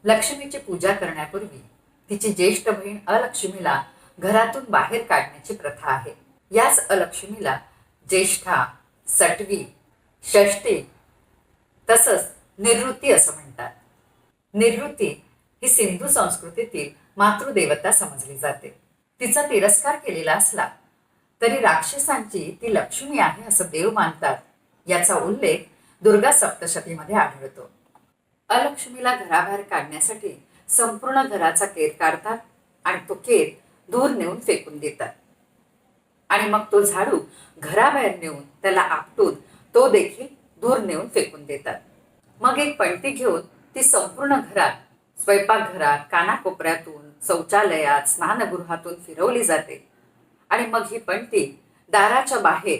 लक्ष्मीची पूजा करण्यापूर्वी तिची ज्येष्ठ बहीण अलक्ष्मीला घरातून बाहेर काढण्याची प्रथा आहे. याच अलक्ष्मीला ज्येष्ठा, सटवी, षष्ठी तसंच निवृत्ती असं म्हणतात. निवृत्ती ही सिंधू संस्कृतीतील मातृदेवता समजली जाते. तिचा तिरस्कार केलेला असला तरी राक्षसांची ती लक्ष्मी आहे असं देव मानतात. याचा उल्लेख दुर्गा सप्तशतीमध्ये आढळतो. अलक्ष्मीला घराबाहेर काढण्यासाठी संपूर्ण घराचा केर काढतात आणि तो केर दूर नेऊन फेकून देतात. आणि मग तो झाडू घराबाहेर नेऊन त्याला आपटून तो देखील दूर नेऊन फेकून देतात. मग एक पणती घेऊन ती संपूर्ण घरात, स्वयंपाकघरात, कानाकोपऱ्यातून, शौचालयात, स्नानगृहातून फिरवली जाते. आणि मग ही पणती दाराच्या बाहेर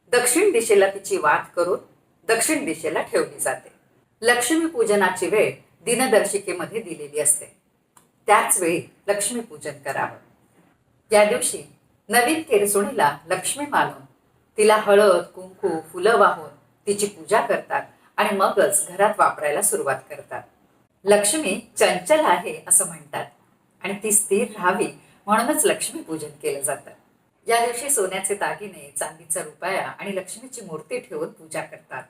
दक्षिण दिशेला तिची वाट करून दक्षिण दिशेला ठेवली जाते. लक्ष्मी पूजनाची वेळ दिनदर्शिकेमध्ये दिलेली असते. त्याच वेळी लक्ष्मी पूजन करावं. या दिवशी नवीन केरसुणीला लक्ष्मी मानून तिला हळद, कुंकू, फुलं वाहून तिची पूजा करतात आणि मगच घरात वापरायला सुरुवात करतात. लक्ष्मी चंचल आहे असं म्हणतात आणि ती स्थिर राहावी म्हणूनच लक्ष्मी पूजन केलं जातं. या दिवशी सोन्याचे दागिने, चांदीचा रुपया आणि लक्ष्मीची मूर्ती ठेवून पूजा करतात.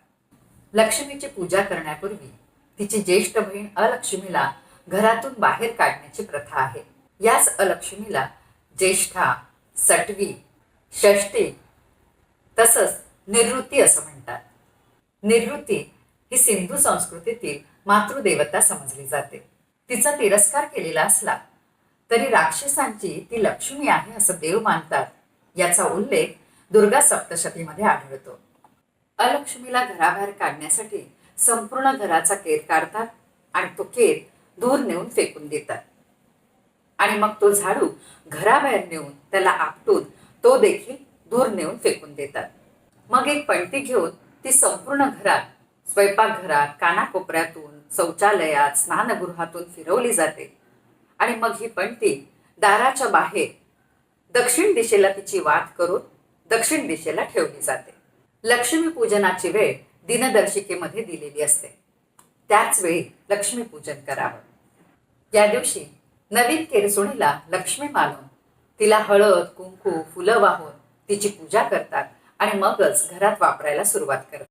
लक्ष्मीची पूजा करण्यापूर्वी तिची ज्येष्ठ बहीण अलक्ष्मीला घरातून बाहेर काढण्याची प्रथा आहे. याच अलक्ष्मीला ज्येष्ठा, सटवी, षष्ठी तसंच निवृत्ती असं म्हणतात. निवृत्ती ही सिंधू संस्कृतीतील मातृदेवता समजली जाते. तिचा तिरस्कार केलेला असला तरी राक्षसांची ती लक्ष्मी आहे असं देव मानतात. याचा उल्लेख दुर्गा सप्तशतीमध्ये आढळतो. अलक्ष्मीला घराबाहेर काढण्यासाठी संपूर्ण घराचा केर काढतात आणि तो केर दूर नेऊन फेकून देतात. आणि मग तो झाडू घराबाहेर नेऊन त्याला आपटून तो देखील दूर नेऊन फेकून देतात. मग एक पणती घेऊन ती संपूर्ण घरात, स्वयंपाकघरात, कानाकोपऱ्यातून, शौचालयात, स्नानगृहातून फिरवली जाते. आणि मग ही पणती दाराच्या बाहेर दक्षिण दिशेला तिची वाट करून दक्षिण दिशेला ठेवली जाते. लक्ष्मी पूजनाची वेळ दिनदर्शिकेमध्ये दिलेली असते. त्याच वेळी लक्ष्मी पूजन करावं. या दिवशी नवीन केरसुणीला लक्ष्मी मानून तिला हळद, कुंकू, फुलं वाहून तिची पूजा करतात आणि मगच घरात वापरायला सुरुवात करतात.